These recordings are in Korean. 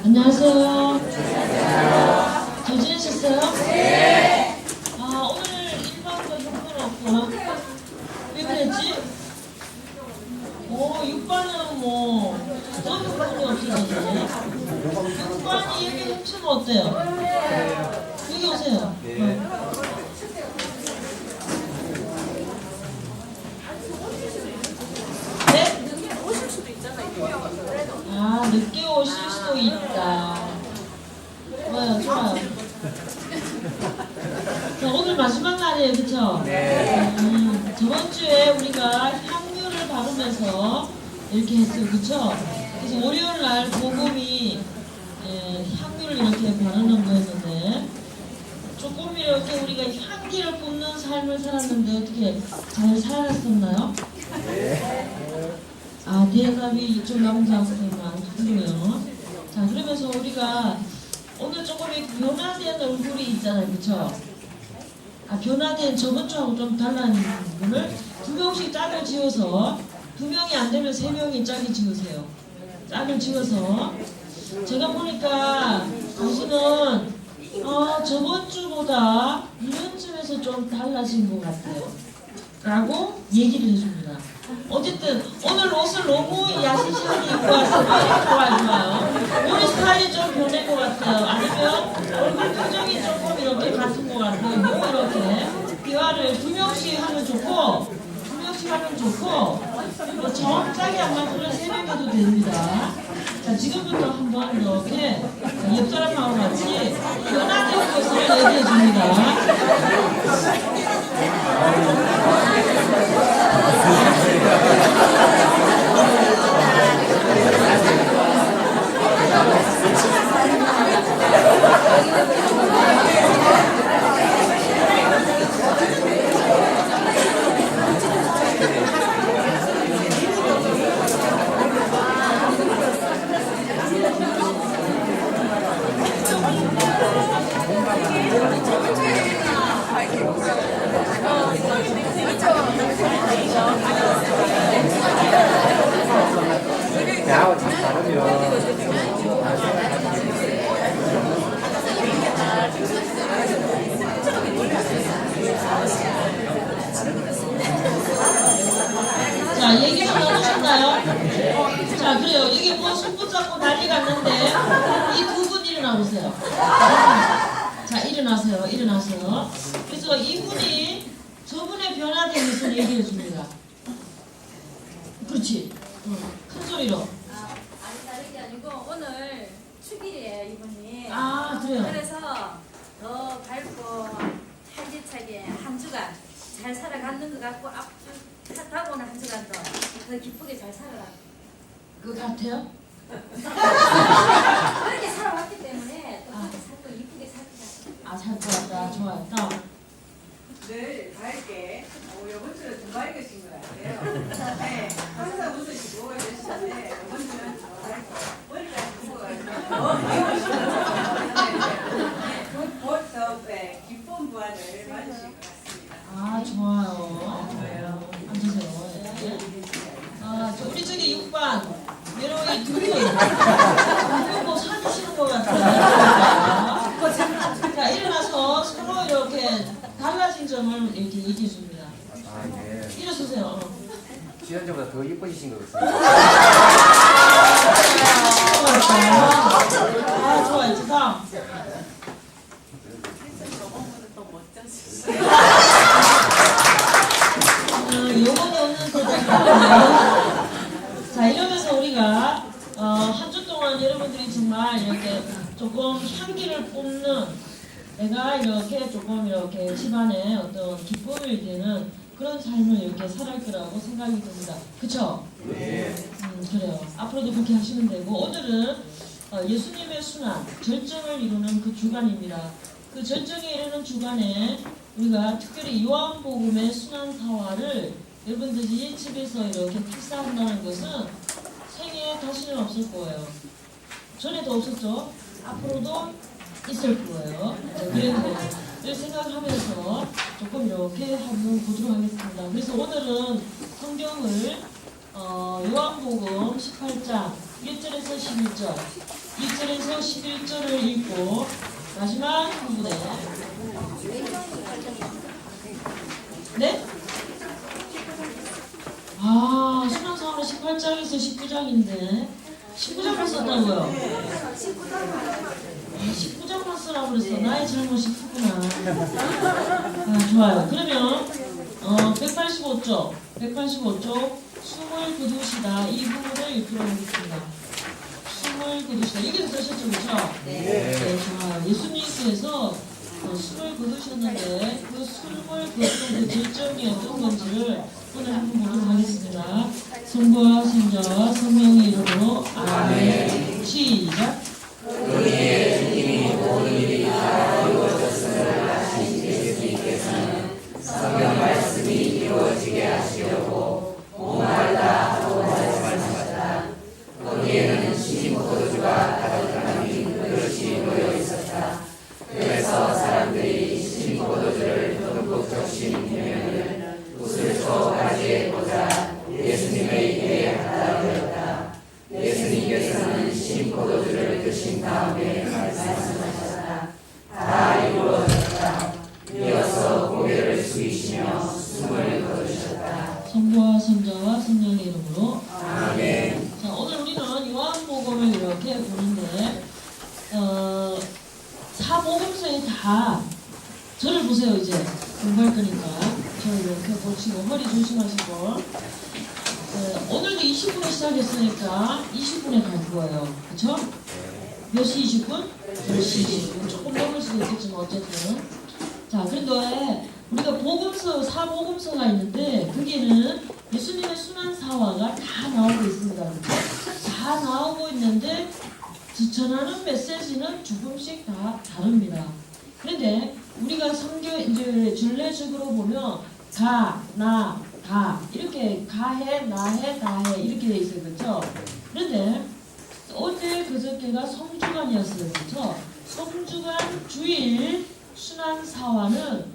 안녕하세요. 잘 지내셨어요? 네. 오늘 1반도 형편 없구나. 왜 그랬지? 6반은 너무 형편이 없어졌네. 6반이 여기 훔치면 어때요? 여기 오세요. 네? 늦게 오실 수도 있다. 좋아요. 자, 오늘 마지막 날이에요, 그쵸? 네. 저번 주에 우리가 향유를 바르면서 이렇게 했어요, 그쵸? 그래서 월요일 날 복음이 향유를 이렇게 바르는 거였는데, 조금 이렇게 우리가 향기를 뿜는 삶을 살았는데 어떻게 잘 살았었나요? 네. 대답이 좀 나오지 않고요. 자, 그러면서 우리가 오늘 조금 변화된 얼굴이 있잖아요, 그쵸? 변화된 저번 주하고 좀 달라는 거를 2명씩 짝을 지어서 2명이 안 되면 3명이 짝을 지으세요. 짝을 지어서 제가 보니까 당신은 저번 주보다 이런 점에서 좀 달라진 것 같아요. 라고 얘기를 해줍니다. 어쨌든 오늘 옷을 너무 야시시하게 입고 왔어요. 좋아요. 머리 스타일이 좀 변한 것 같아요. 아니면 얼굴 표정이 조금 이렇게 같은 것 같아요. 뭐 이렇게 대화를 2명씩 하면 좋고 2명씩 하면 좋고 정확하게 안 맞으면 3명 해도 됩니다. 자, 지금부터 한번 이렇게 옆 사람하고 같이 변화된 것을 얘기해 줍니다. 자, 얘기 좀 나누셨나요? 자, 그래요. 이게 손 붙잡고 난리 갔는데 이 2분 일어나 보세요. 자, 일어나세요. 그래서 이분이 저분의 변화된 것을 얘기해 줍니다. 그렇지. 큰 소리로. 아니, 다른 게 아니고 오늘 축일이에요, 이분이. 그래요. 그래서 더 밝고 활기차게 한 주간 잘 살아가는 것 같고 다가오는 한 주간도 더 기쁘게 잘 살아가. 그거 같아요? 그렇게 살아왔기 때문에 또 그렇게 살고 이쁘게 살자. 살 것 같다. 좋아요. 늘 밝게, 이번 주는 더 밝으신 것 같아요. 네, 항상 웃으시고 이러시는데 이번 주는 더 밝고 머리까지 누워가지고 더 기쁜 부활을 맞으실 것 같습니다. 좋아요. 앉으세요. 우리 저기 6반 메롱이 2분 뭐 사주시는 것 같아요. 자, 일어나서 서로 이렇게 달라진 점을 이렇게 얘기해 줍니다. 네. 일어서세요. 지난주보다 더 예뻐지신 것 같습니다. 좋아요. 다음. 요건이 없는 대답. 자, 이러면서 우리가 한 주 동안 여러분들이 정말 이렇게 조금 향기를 뿜는, 내가 이렇게 조금 이렇게 집안에 어떤 기쁨을 되는 그런 삶을 이렇게 살아갈 거라고 생각이 듭니다. 그쵸? 네. 그래요. 앞으로도 그렇게 하시면 되고, 오늘은 예수님의 순환, 절정을 이루는 그 주간입니다. 그 절정에 이르는 주간에 우리가 특별히 요한복음의 순환 사화를 여러분들이 집에서 이렇게 필사한다는 것은 생애에 다시는 없을 거예요. 전에도 없었죠? 앞으로도 있을 거예요. 그래서 을 생각하면서 조금 이렇게 한번 보도록 하겠습니다. 그래서 오늘은 성경을 요한복음 18장 1절에서 11절, 1절에서 11절을 읽고 마지막 부분에 네? 아, 수능상으로 18장에서 19장인데 19장을 썼다고요? 19장만 쓰라고 그랬어. 나의 잘못이 크구나. 아, 좋아요. 그러면 185쪽 숨을 거두시다 이 부분을 읽도록 하겠습니다. 숨을 거두시다. 이게 쓰셨죠, 그렇죠? 네, 좋아요. 예수님께서 숨을 거두셨는데 그 숨을 거두는 그 절정이 어떤 건지를 오늘 한번 보도록 하겠습니다. 성부와 성자와 성령의 이름으로 아멘. 시작. 우리의 주님이 모든 일이 다 이루어졌음을 아신 예수님께서는 성경 말씀이 이루어지게 하시려고 목마르다 하고 말씀하셨다. 거기에는 신 포도주가 가득한 빈 그릇이 놓여 있었다. 그래서 사람들이 신 포도주를 듬뿍 적신 해면을 붓을 쳐 가지에 꽂아 예수님의 배에 갖다 버렸다. 예수님께서는 신 포도주를 드신 다음에 말씀하셨다. 다 이루어졌다. 이어서 고개를 숙이시며 숨을 거두셨다. 성부와 성자와 성령의 이름으로 아멘. 자, 오늘 우리는 요한복음을 이렇게 보는데 사복음서에 다 저를 보세요. 이제 공부할 거니까 저를 이렇게 보시고 허리 조심하시고 오늘도 20분에 시작했으니까 20분에 갈 거예요. 그쵸? 몇 시 20분? 10시 20분. 조금 넘을 수도 있겠지만 어쨌든. 자, 그런데 우리가 복음서, 사복음서가 있는데 거기에는 예수님의 순환사화가 다 나오고 있습니다. 그쵸? 다 나오고 있는데 전하는 메시지는 조금씩 다 다릅니다. 그런데 우리가 성경 이제 전례적으로 보면 가, 나, 다 이렇게 가해, 나해, 다해 이렇게 돼 있어요, 그렇죠? 그런데 어제 그저께가 성주간이었어요, 그렇죠? 성주간 주일 순환사화는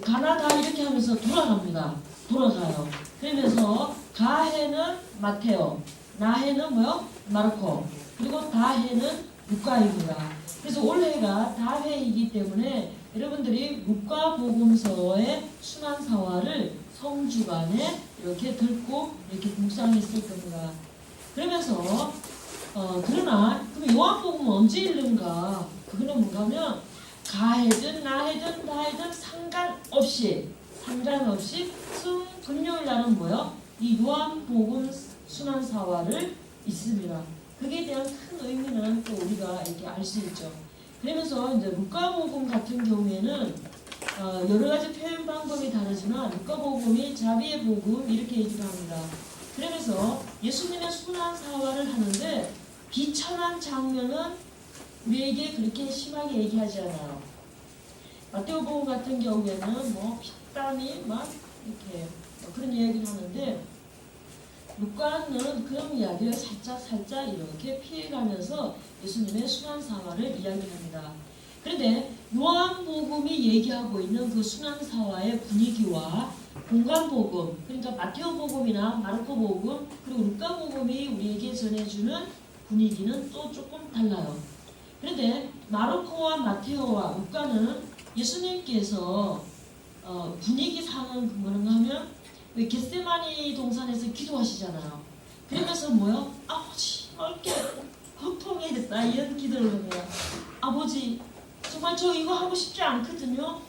가나다 이렇게 하면서 돌아가요. 그러면서 가해는 마테오, 나해는 뭐요? 마르코, 그리고 다해는 루카입니다. 그래서 올해가 다해이기 때문에 여러분들이 루카복음서의 순환사화를 성주간에 이렇게 듣고 이렇게 묵상했을 겁니다. 그러면서 그러나 그럼 요한복음은 언제 읽는가? 그거는 뭔가면 가해든 나해든 다해든 상관없이 금요일 날은 뭐요? 이 요한복음 순환사화를 있습니다. 그에 대한 큰 의미는 또 우리가 이렇게 알 수 있죠. 그러면서 이제 루카복음 같은 경우에는 여러 가지 표현 방법이 다르지만 루카복음이 자비의 복음 이렇게 얘기를 합니다. 그러면서 예수님의 순환사화를 하는데 비천한 장면은 우리에게 그렇게 심하게 얘기하지 않아요. 마태복음 같은 경우에는 뭐 피땀이 막 이렇게 그런 이야기를 하는데 루카는 그런 이야기를 살짝 이렇게 피해가면서 예수님의 순환사화를 이야기합니다. 그런데 요한복음이 얘기하고 있는 그 순환사화의 분위기와 공간복음, 그러니까 마태오복음이나 마르코복음 그리고 루카복음이 우리에게 전해주는 분위기는 또 조금 달라요. 그런데 마르코와 마테오와 루카는 예수님께서 분위기상은 뭐는가 하면 왜 겟세마니 동산에서 기도하시잖아요. 그러면서 뭐요? 아버지 이렇게 고통해야겠다 이런 기도를 해요. 아버지 정말 저 이거 하고 싶지 않거든요.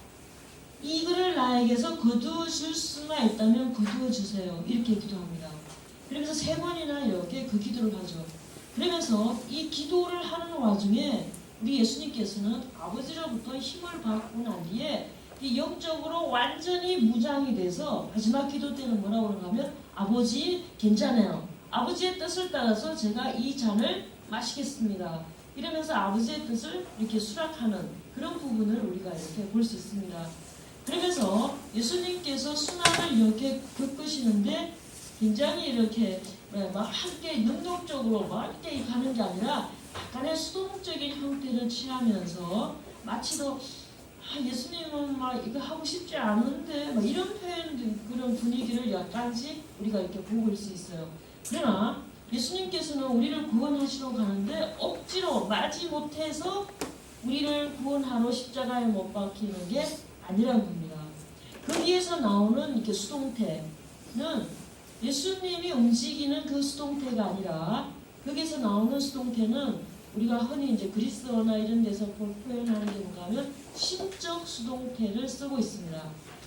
이거를 나에게서 거두어줄 수만 있다면 거두어주세요. 이렇게 기도합니다. 그러면서 3번이나 이렇게 그 기도를 하죠. 그러면서 이 기도를 하는 와중에 우리 예수님께서는 아버지로부터 힘을 받고 난 뒤에 이 영적으로 완전히 무장이 돼서 마지막 기도 때는 뭐라고 그러는가 하면 아버지 괜찮아요. 아버지의 뜻을 따라서 제가 이 잔을 마시겠습니다. 이러면서 아버지의 뜻을 이렇게 수락하는 그런 부분을 우리가 이렇게 볼 수 있습니다. 그러면서 예수님께서 순환을 이렇게 겪으시는데 굉장히 이렇게 막 함께 능동적으로 막 이렇게 가는 게 아니라 약간의 수동적인 형태를 취하면서 마치 더 예수님은 막 이거 하고 싶지 않은데 막 이런 표현 그런 분위기를 약간씩 우리가 이렇게 보고 올 수 있어요. 그러나 예수님께서는 우리를 구원하시러 가는데 억지로 마지 못해서 우리를 구원하러 십자가에 못 박히는 게 아니라는 겁니다. 거기에서 나오는 이렇게 수동태는 예수님이 움직이는 그 수동태가 아니라 거기에서 나오는 수동태는 우리가 흔히 이제 그리스어나 이런 데서 표현하는 게 뭔가 하면 신적 수동태를 쓰고 있습니다.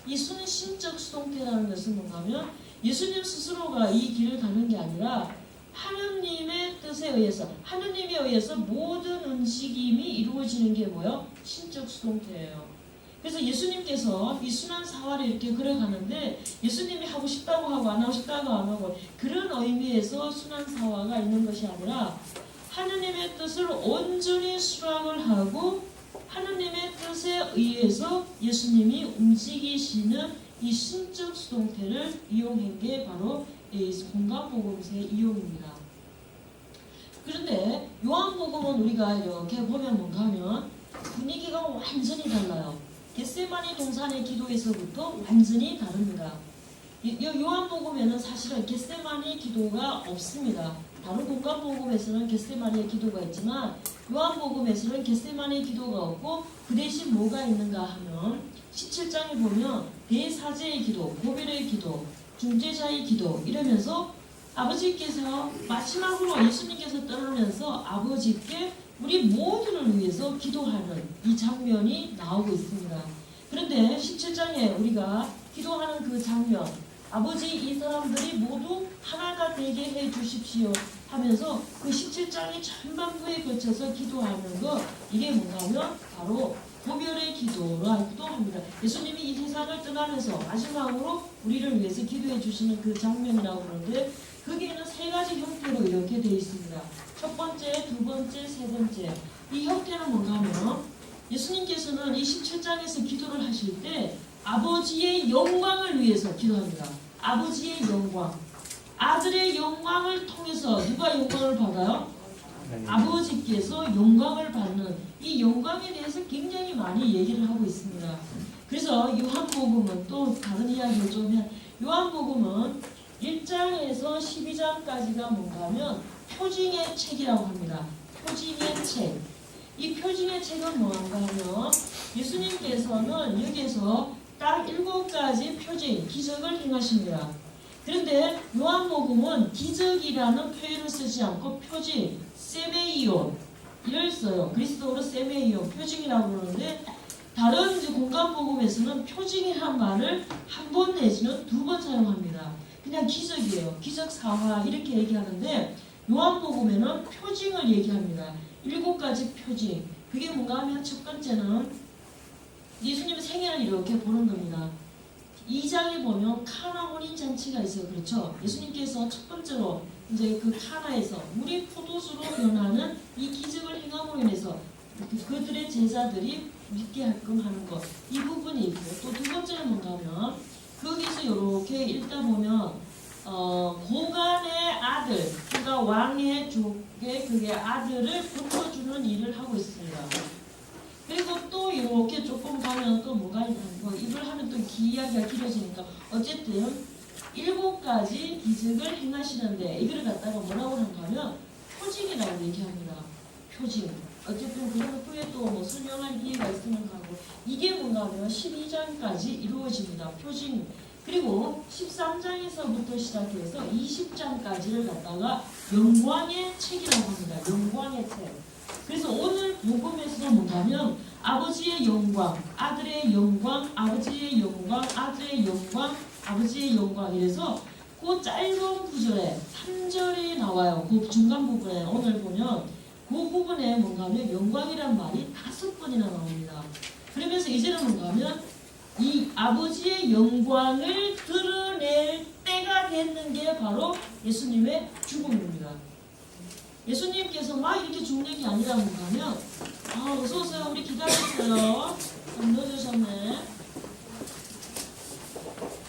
이 신적 수동태라는 것은 뭔가 하면 예수님 스스로가 이 길을 가는 게 아니라 하느님의 뜻에 의해서 하느님에 의해서 모든 움직임이 이루어지는 게 뭐예요? 신적 수동태예요. 그래서 예수님께서 이 순환 사활을 이렇게 걸어가는데 예수님이 하고 싶다고 하고 안 하고 싶다고 안 하고 그런 의미에서 순환 사화가 있는 것이 아니라 하느님의 뜻을 온전히 수락을 하고 하느님의 뜻에 의해서 예수님이 움직이시는 이 신적 수동태를 이용한 게 바로 이 공간복음서의 이용입니다. 그런데 요한복음은 우리가 이렇게 보면 뭔가 하면 분위기가 완전히 달라요. 겟세마니 동산의 기도에서부터 완전히 다릅니다. 요한복음에는 사실은 겟세마니 기도가 없습니다. 다른 공간복음에서는 겟세마니의 기도가 있지만 요한복음에서는 겟세마니 기도가 없고 그 대신 뭐가 있는가 하면 17장에 보면 대사제의 기도, 고별의 기도, 중재자의 기도 이러면서 아버지께서 마지막으로 예수님께서 떠나면서 아버지께 우리 모두를 위해서 기도하는 이 장면이 나오고 있습니다. 그런데 17장에 우리가 기도하는 그 장면 아버지 이 사람들이 모두 하나가 되게 해 주십시오 하면서 그 17장이 전반부에 걸쳐서 기도하는 거 이게 뭔가 하면 바로 고별의 기도라고도 합니다. 예수님이 이 세상을 떠나면서 마지막으로 우리를 위해서 기도해 주시는 그 장면이라고 하는데 거기에는 세 가지 형태로 이렇게 되어 있습니다. 첫 번째, 두 번째, 세 번째. 이 형태는 뭔가 하면 예수님께서는 이 17장에서 기도를 하실 때 아버지의 영광을 위해서 기도합니다. 아버지의 영광. 아들의 영광을 통해서 누가 영광을 받아요? 아버지께서 영광을 받는 이 영광에 대해서 굉장히 많이 얘기를 하고 있습니다. 그래서 요한복음은 또 다른 이야기를 좀 해. 요한복음은 1장에서 12장까지가 뭔가 하면 표징의 책이라고 합니다. 표징의 책. 이 표징의 책은 뭐한가 하면 예수님께서는 여기에서 딱 7가지 표징, 기적을 행하십니다. 그런데 요한복음은 기적이라는 표현을 쓰지 않고 표징, 세메이온 이를 써요. 그리스도어로 세메이온, 표징이라고 그러는데 다른 공간복음에서는 표징이란 말을 한 번 내지는 2번 사용합니다. 그냥 기적이에요. 기적 사화 이렇게 얘기하는데 요한복음에는 표징을 얘기합니다. 7가지 표징. 그게 뭔가 하면 첫 번째는 예수님의 생애를 이렇게 보는 겁니다. 2장에 보면 카나 혼인잔치가 있어요. 그렇죠? 예수님께서 첫 번째로 이제 그 카나에서 물이 포도주로 변하는 이 기적을 행함으로 인해서 그들의 제자들이 믿게 할끔 하는 것. 이 부분이 있고 또 두 번째는 뭔가 하면 거기서 이렇게 읽다 보면 고간의 아들, 그러니까 왕의 족의 그게 아들을 붙여주는 일을 하고 있습니다. 그리고 또 이렇게 조금 가면 또 뭐가 있고 이걸 하면 또 이야기가 길어지니까 어쨌든 7가지 기적을 행하시는데 이걸 갖다가 뭐라고 하는가 하면 표징이라고 얘기합니다. 표징. 어쨌든 그런 후에 또 뭐 설명할 기회가 있으면 하고 이게 뭔가 하면 12장까지 이루어집니다. 표징. 그리고 13장에서부터 시작해서 20장까지를 갖다가 영광의 책이라고 합니다. 영광의 책. 그래서 오늘 복음에서 뭔가면 아버지의 영광, 아들의 영광, 아버지의 영광, 아들의 영광, 아버지의 영광 이래서 그 짧은 구절에 3절이 나와요. 그 중간 부분에 오늘 보면 그 부분에 뭔가면 영광이란 말이 5번이나 나옵니다. 그러면서 이제는 뭔가면 이 아버지의 영광을 드러낼 때가 됐는 게 바로 예수님의 죽음입니다. 예수님께서 막 이렇게 죽는 게 아니라 뭔가 하면 어서오세요. 우리 기다렸어요. 좀 늦으셨네.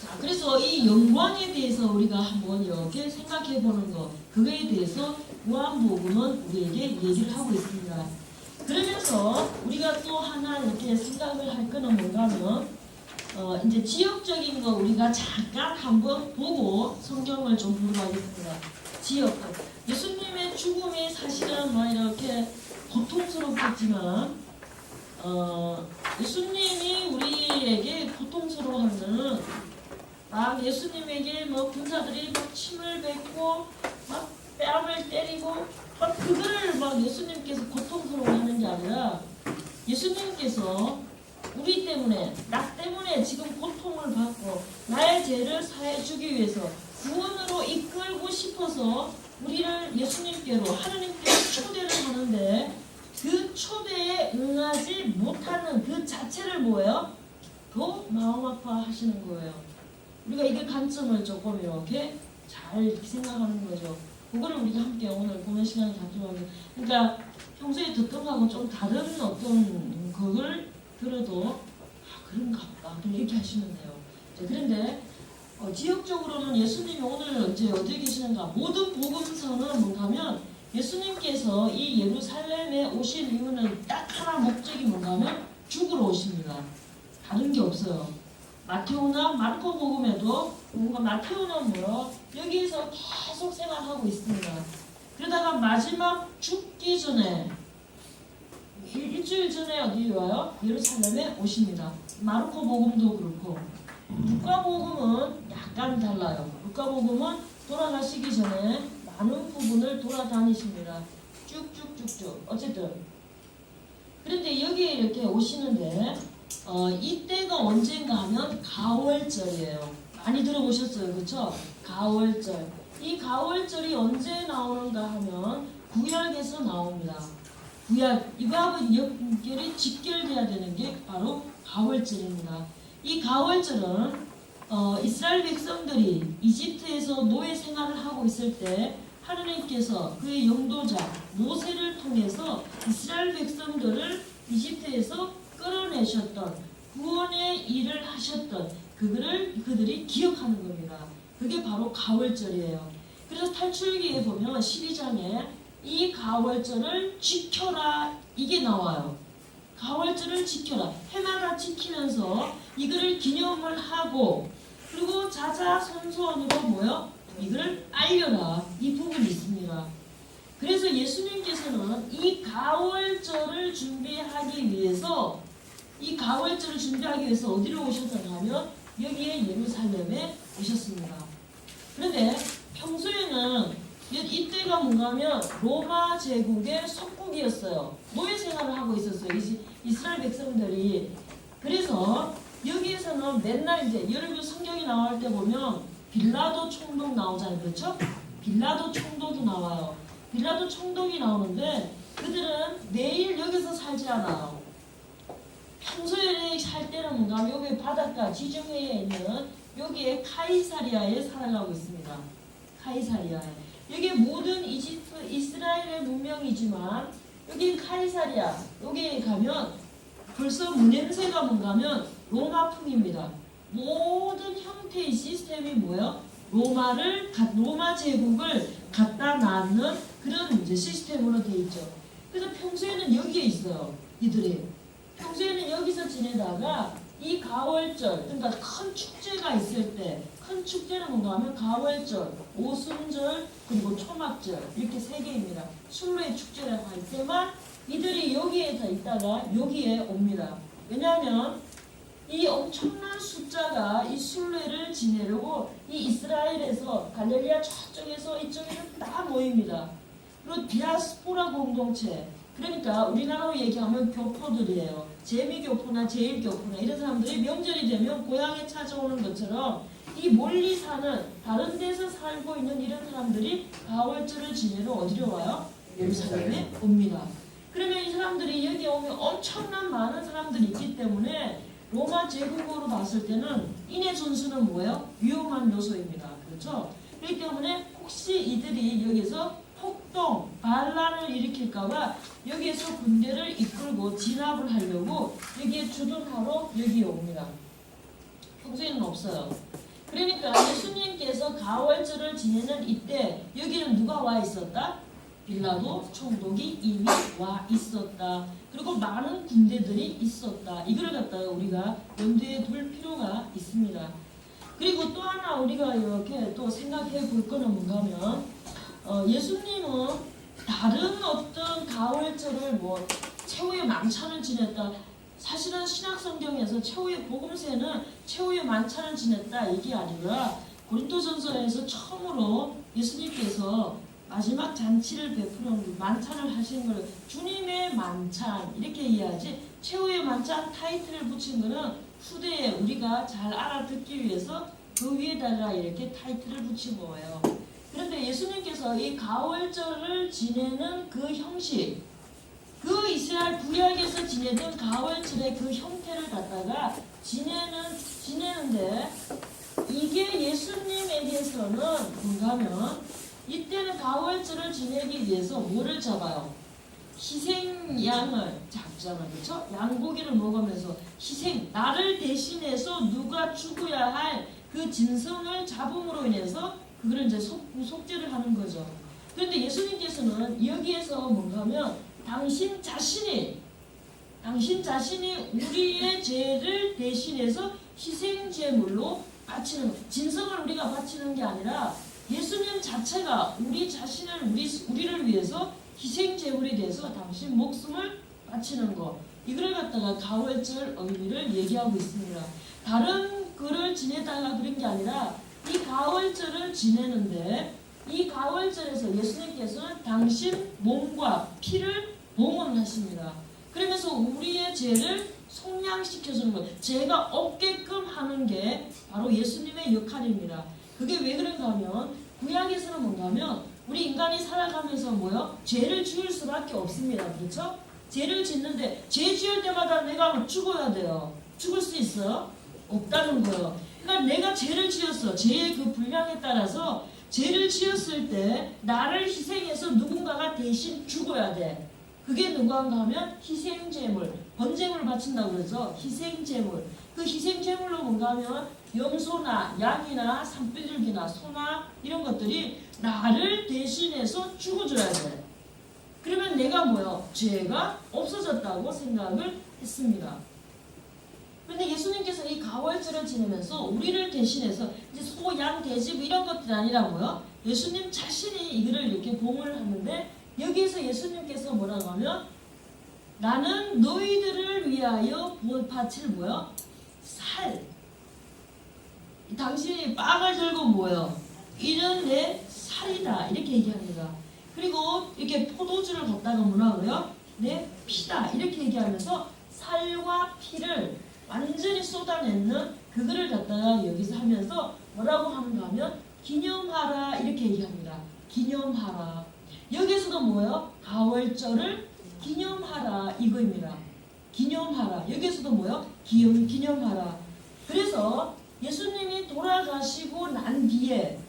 자, 그래서 이 영광에 대해서 우리가 한번 이렇게 생각해 보는 것 그거에 대해서 요한복음은 우리에게 얘기를 하고 있습니다. 그러면서 우리가 또 하나 이렇게 생각을 할 거는 뭔가 하면 이제 지역적인 거 우리가 잠깐 한번 보고 성경을 좀 보도록 하겠습니다. 지역적. 예수님의 죽음이 사실은 뭐 이렇게 고통스럽겠지만 예수님이 우리에게 고통스러워하는 막 예수님에게 뭐 군사들이 막 침을 뱉고 막 뺨을 때리고 막 그거를 막 예수님께서 고통스러워하는 게 아니라 예수님께서 우리 때문에 나 때문에 지금 고통을 받고 나의 죄를 사해 주기 위해서 구원으로 이끌고 싶어서 우리를 예수님께로 하나님께로 초대를 하는데 그 초대에 응하지 못하는 그 자체를 뭐예요? 더 마음 아파하시는 거예요. 우리가 이게 관점을 조금 이렇게 잘 생각하는 거죠. 그거를 우리가 함께 오늘 보는 시간을 갖도록 하겠습니다. 그러니까 평소에 듣던 거하고 좀 다른 어떤 그걸 들어도 그런가 보다 이렇게 하시면 돼요. 자, 그런데 지역적으로는 예수님이 오늘 이제 어디 계시는가? 모든 복음서는 뭔가 하면 예수님께서 이 예루살렘에 오실 이유는 딱 하나 목적이 뭔가 하면 죽으러 오십니다. 다른 게 없어요. 마테오나 마르코 복음에도 뭔가 마테오는 뭐요? 여기에서 계속 생활하고 있습니다. 그러다가 마지막 죽기 전에 일주일 전에 어디 와요? 예루살렘에 오십니다. 마르코 복음도 그렇고 루카 복음은 약간 달라요. 루카 복음은 돌아가시기 전에 많은 부분을 돌아다니십니다. 쭉쭉쭉쭉. 어쨌든 그런데 여기에 이렇게 오시는데 이때가 언젠가 하면 가월절이에요. 많이 들어보셨어요, 그렇죠? 가월절. 이 가월절이 언제 나오는가 하면 구약에서 나옵니다. 구약 이거하고 연결이 직결돼야 되는 게 바로 가월절입니다. 이 가월절은 이스라엘 백성들이 이집트에서 노예 생활을 하고 있을 때 하느님께서 그의 영도자 모세를 통해서 이스라엘 백성들을 이집트에서 끌어내셨던 구원의 일을 하셨던 그들이 기억하는 겁니다. 그게 바로 가월절이에요. 그래서 탈출기에 보면 12장에 이 가월절을 지켜라 이게 나와요. 가월절을 지켜라. 해마다 지키면서 이거를 기념을 하고 그리고 자자손손으로 뭐요? 이거를 알려라. 이 부분이 있습니다. 그래서 예수님께서는 이 가월절을 준비하기 위해서 어디로 오셨던가 하면 여기에 예루살렘에 오셨습니다. 그런데 평소에는 이때가 뭔가 하면 로마 제국의 속국이었어요. 노예 생활을 하고 있었어요. 이스라엘 백성들이. 그래서 여기에서는 맨날 이제 여러분 성경이 나올 때 보면 빌라도 총독 나오잖아요. 그렇죠? 빌라도 총독이 나와요. 빌라도 총독이 나오는데 그들은 매일 여기서 살지 않아요. 평소에 살 때는 뭔가 하면 여기 바닷가 지중해에 있는 여기에 카이사리아에 살아가고 있습니다. 카이사리아에. 여기 모든 이스라엘의 문명이지만 여기 카이사리아 여기에 가면 벌써 냄새가 뭔가 하면 로마풍입니다. 모든 형태의 시스템이 뭐예요? 로마 제국을 갖다 놨는 그런 이제 시스템으로 되어 있죠. 그래서 평소에는 여기에 있어요. 이들이. 평소에는 여기서 지내다가 이 가월절, 그러니까 큰 축제가 있을 때, 큰 축제는 뭔가 하면 가월절, 오순절, 그리고 초막절 이렇게 세 개입니다. 순례 축제라고 할 때만 이들이 여기에 다 있다가 여기에 옵니다. 왜냐하면 이 엄청난 숫자가 이 순례를 지내려고 이 이스라엘에서 갈릴리아 저쪽에서 이쪽에서 다 모입니다. 그리고 디아스포라 공동체, 그러니까 우리나라로 얘기하면 교포들이에요. 재미교포나 제일교포나 이런 사람들이 명절이 되면 고향에 찾아오는 것처럼 이 멀리 사는 다른 데서 살고 있는 이런 사람들이 가월절을 지내러 어디로 와요? 예루살렘에 옵니다. 그러면 이 사람들이 여기 오면 엄청난 많은 사람들이 있기 때문에 로마 제국으로 봤을 때는 인해 전수는 뭐예요? 위험한 요소입니다. 그렇죠? 그렇기 때문에 혹시 이들이 여기서 폭동, 반란을 일으킬까봐 여기에서 군대를 이끌고 진압을 하려고 여기에 주둔하러 여기에 옵니다. 평소에는 없어요. 그러니까 예수님께서 가월절을 지내는 이때 여기는 누가 와 있었다? 빌라도 총독이 이미 와 있었다. 그리고 많은 군대들이 있었다. 이걸 갖다가 우리가 염두에 둘 필요가 있습니다. 그리고 또 하나 우리가 이렇게 또 생각해 볼 거는 뭔가 하면 예수님은 다른 어떤 가을절을 뭐 최후의 만찬을 지냈다. 사실은 신약성경에서 최후의 복음세는 최후의 만찬을 지냈다 이게 아니라 고린도전서에서 처음으로 예수님께서 마지막 잔치를 베푸는 만찬을 하신 걸 주님의 만찬 이렇게 이해하지, 최후의 만찬 타이틀을 붙인 거는 후대에 우리가 잘 알아듣기 위해서 그 위에다가 이렇게 타이틀을 붙인 거예요. 그런데 예수님께서 이 가을절을 지내는 그 형식, 그 이스라엘 구약에서 지내던 가을절의 그 형태를 갖다가 지내는데 이게 예수님에게서는 뭔가 하면 이때는 가을절을 지내기 위해서 뭐를 잡아요? 희생양을 잡잖아요. 그렇죠? 양고기를 먹으면서 희생, 나를 대신해서 누가 죽어야 할 그 짐승을 잡음으로 인해서 그거를 이제 속죄를 하는 거죠. 그런데 예수님께서는 여기에서 뭔가 하면 당신 자신이 우리의 죄를 대신해서 희생제물로 바치는, 짐승을 우리가 바치는 게 아니라 예수님 자체가 우리 자신을 우리를 위해서 희생제물이 돼서 당신 목숨을 바치는 것, 이걸 갖다가 가을절 의미를 얘기하고 있습니다. 다른 글을 지내다가 그런 게 아니라 이 가을절을 지내는데 이 가을절에서 예수님께서는 당신 몸과 피를 봉헌하십니다. 그러면서 우리의 죄를 속량시켜주는 거예요. 죄가 없게끔 하는 게 바로 예수님의 역할입니다. 그게 왜 그런가 하면 구약에서는 뭔가 하면 우리 인간이 살아가면서 뭐요? 죄를 지을 수밖에 없습니다. 그렇죠? 죄를 짓는데 죄 지을 때마다 내가 죽어야 돼요. 죽을 수 있어요? 없다는 거예요. 그러니까 내가 죄를 지었어. 죄의 그 분량에 따라서 죄를 지었을 때 나를 희생해서 누군가가 대신 죽어야 돼. 그게 누구한가 하면 희생제물, 번제물을 바친다고 그러죠. 희생제물. 그 희생제물로 뭔가 하면 염소나 양이나 산비둘기나 소나 이런 것들이 나를 대신해서 죽어줘야 돼. 그러면 내가 뭐요? 죄가 없어졌다고 생각을 했습니다. 그런데 예수님께서 이 가을절을 지내면서 우리를 대신해서 이제 소, 양, 돼지 이런 것들이 아니라 뭐요? 예수님 자신이 이거를 이렇게 봉을 하는데 여기에서 예수님께서 뭐라고 하면 나는 너희들을 위하여 바칠 뭐요? 살. 당신이 빵을 들고 뭐요? 이는 내 살이다. 이렇게 얘기합니다. 그리고 이렇게 포도주를 갖다가 뭐라고요? 내 피다. 이렇게 얘기하면서 살과 피를 완전히 쏟아내는 그거를 갖다가 여기서 하면서 뭐라고 하는가 하면 기념하라 이렇게 얘기합니다. 기념하라. 여기서도 뭐예요? 가을절을 기념하라 이거입니다. 기념하라. 여기서도 뭐예요? 기념하라. 그래서 예수님이 돌아가시고 난 뒤에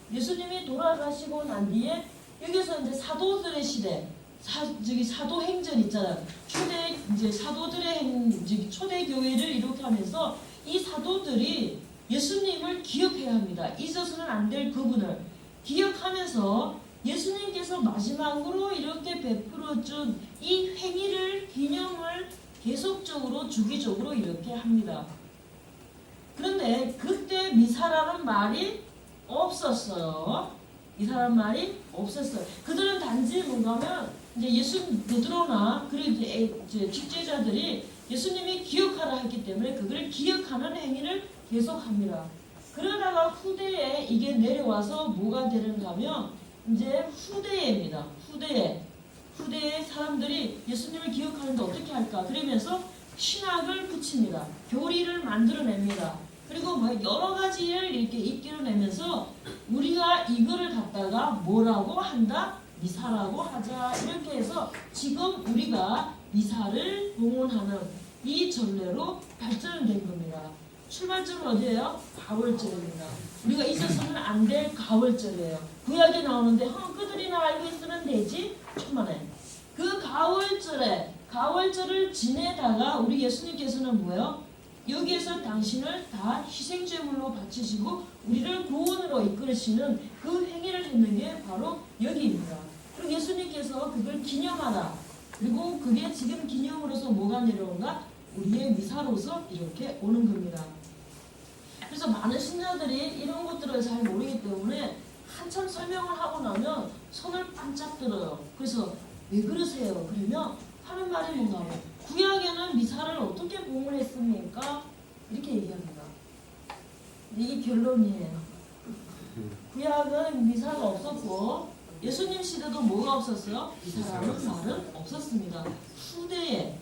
여기서 이제 사도들의 시대, 사도행전 있잖아요. 이제 사도들의 초대 교회를 이렇게 하면서 이 사도들이 예수님을 기억해야 합니다. 잊어서는 안 될 그분을 기억하면서 예수님께서 마지막으로 이렇게 베풀어준 이 행위를 기념을 계속적으로 주기적으로 이렇게 합니다. 그런데 그때 미사라는 말이 없었어요. 미사라는 말이 없었어요. 그들은 단지 뭔가 하면 이제 베드로나 그리고 이제 직제자들이 예수님이 기억하라 했기 때문에 그들을 기억하는 행위를 계속합니다. 그러다가 후대에 이게 내려와서 뭐가 되는가 하면 이제 후대입니다. 후대에 사람들이 예수님을 기억하는데 어떻게 할까? 그러면서 신학을 붙입니다. 교리를 만들어냅니다. 그리고 뭐 여러 가지를 이렇게 이끌어내면서 우리가 이거를 갖다가 뭐라고 한다? 미사라고 하자. 이렇게 해서 지금 우리가 미사를 봉헌하는 이 전례로 발전된 겁니다. 출발점은 어디예요? 가을절입니다. 우리가 잊어서는 안 될 가을절이에요. 구약에 나오는데 그들이나 알고 있으면 되지? 천만에. 그 가을절을 지내다가 우리 예수님께서는 뭐예요? 여기에서 당신을 다 희생제물로 바치시고 우리를 구원으로 이끌으시는 그 행위를 했는 게 바로 여기입니다. 그리고 예수님께서 그걸 기념하라. 그리고 그게 지금 기념으로서 뭐가 내려온다? 우리의 미사로서 이렇게 오는 겁니다. 그래서 많은 신자들이 이런 것들을 잘 모르기 때문에 한참 설명을 하고 나면 손을 반짝 들어요. 그래서 왜 그러세요? 그러면 하는 말이 뭔가 하면 구약에는 미사를 어떻게 봉헌했습니까? 이렇게 얘기합니다. 이게 결론이에요. 구약은 미사가 없었고 예수님 시대도 뭐가 없었어요? 미사라는 말은 없었습니다. 후대에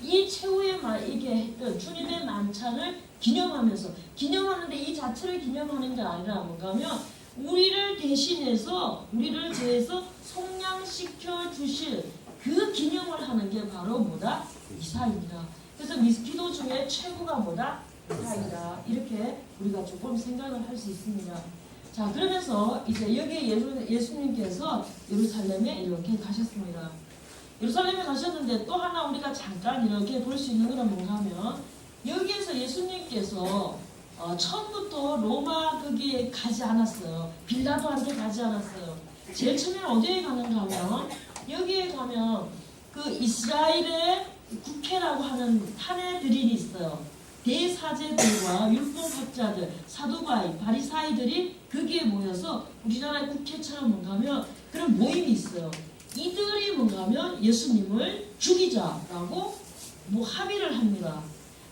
이 최후의 이게 했던 주님의 만찬을 기념하는데 이 자체를 기념하는 게 아니라 뭔가 하면 우리를 대신해서 우리를 죄에서 속량시켜 주실 그 기념을 하는 게 바로 뭐다? 미사입니다. 그래서 기도 중에 최고가 뭐다? 미사이다. 이렇게 우리가 조금 생각을 할 수 있습니다. 자, 그러면서 이제 여기 예수님께서 예루살렘에 이렇게 가셨습니다. 예루살렘에 가셨는데 또 하나 우리가 잠깐 이렇게 볼 수 있는 건 뭔가 하면 여기에서 예수님께서 처음부터 로마 거기에 가지 않았어요. 빌라도한테 가지 않았어요. 제일 처음에 어디에 가는가 하면 여기에 가면 그 이스라엘의 국회라고 하는 사내들이 있어요. 대사제들과 율법학자들, 사두가이, 바리사이들이 거기에 모여서 우리나라의 국회처럼 뭔가 하면 그런 모임이 있어요. 이들이 뭔가 하면 예수님을 죽이자라고 합의를 합니다.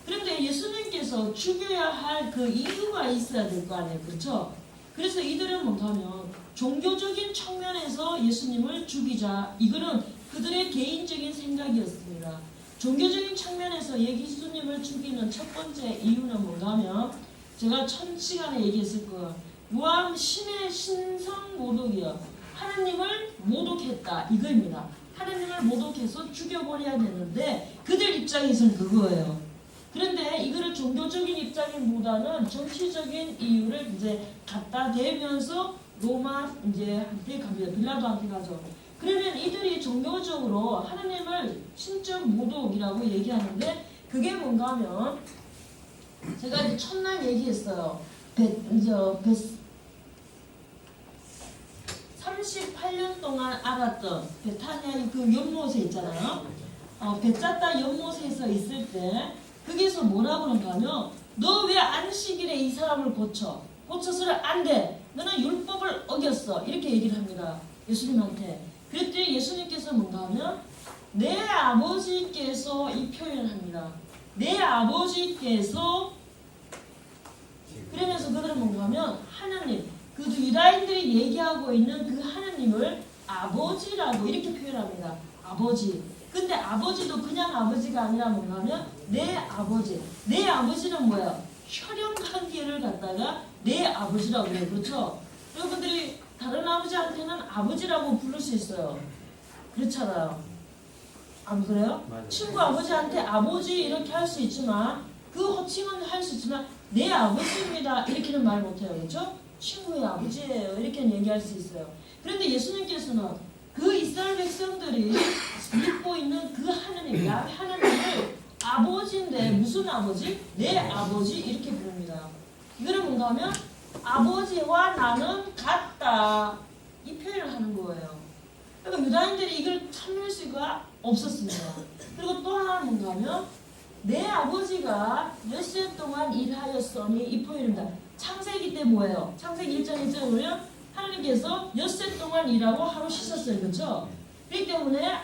그런데 예수님께서 죽여야 할 그 이유가 있어야 될 거 아니에요. 그렇죠? 그래서 이들은 뭔가 하면 종교적인 측면에서 예수님을 죽이자. 이거는 그들의 개인적인 생각이었습니다. 종교적인 측면에서 예수님을 죽이는 첫 번째 이유는 뭔가 하면 제가 첫 시간에 얘기했을 거예요. 무함 신의 신성 모독이요. 하나님을 모독했다. 이거입니다. 하나님을 모독해서 죽여버려야 되는데 그들 입장에서는 그거예요. 그런데 이거를 종교적인 입장보다는 정치적인 이유를 이제 갖다 대면서 로마 이제 한테 갑니다. 빌라도한테 가죠. 그러면 이들이 종교적으로 하나님을 신적 모독이라고 얘기하는데 그게 뭔가 하면 제가 이제 첫날 얘기했어요. 38년 동안 알았던 베타니아 그 연못에 있잖아요. 베짜다 연못에서 있을 때 거기서 뭐라고 그런가 하면 너 왜 안식일에 이 사람을 고쳐서는 안 돼. 너는 율법을 어겼어. 이렇게 얘기를 합니다. 예수님한테. 그랬더니 예수님께서 뭔가 하면 내 아버지께서 이 표현을 합니다. 내 아버지께서 그러면서 그들은 뭔가 하면 하나님 그 유다인들이 얘기하고 있는 그 하나님을 아버지라고 이렇게 표현합니다. 아버지. 근데 아버지도 그냥 아버지가 아니라 뭔가 하면 내 아버지. 내 아버지는 뭐야? 혈연관계를 갖다가 내 아버지라고 그래요. 그렇죠? 여러분들이 다른 아버지한테는 아버지라고 부를 수 있어요. 그렇잖아요. 안 그래요? 맞아요. 친구 아버지한테 아버지 이렇게 할 수 있지만 그 호칭은 할 수 있지만 내 아버지입니다. 이렇게는 말 못해요. 그렇죠? 친구의 아버지예요. 이렇게는 얘기할 수 있어요. 그런데 예수님께서는 그 이스라엘 백성들이 믿고 있는 그 하나님, 야훼 하나님을 아버지인데 무슨 아버지? 내 아버지 이렇게 부릅니다. 이거는 뭔가 하면 아버지와 나는 같다. 이 표현을 하는 거예요. 그러니까 유다인들이 이걸 참을 수가 없었습니다. 그리고 또 하나는 뭔가 하면 내 아버지가 엿새 동안 일하였으니 이 표현입니다. 창세기 때 뭐예요? 창세기 1장 1절에 보면 하나님께서 엿새 동안 일하고 하루 쉬셨어요. 그렇죠? 그렇기 때문에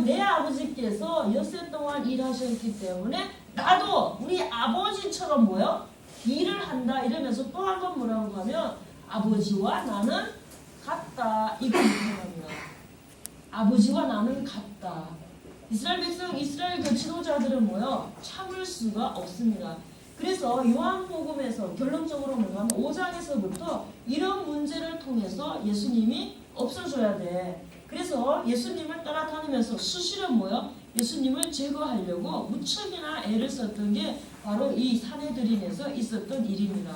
내 아버지께서 엿새 동안 일하셨기 때문에 나도 우리 아버지처럼 뭐요? 일을 한다 이러면서 또 한 번 뭐라고 하면 아버지와 나는 같다. 이걸 표현합니다. 아버지와 나는 같다. 이스라엘 백성, 이스라엘 그 지도자들은 뭐요? 참을 수가 없습니다. 그래서 요한복음에서 결론적으로 뭔가 하면 5장에서부터 이런 문제를 통해서 예수님이 없어져야 돼. 그래서 예수님을 따라다니면서 수시로 뭐요? 예수님을 제거하려고 무척이나 애를 썼던 게 바로 이 사내들인에서 있었던 일입니다.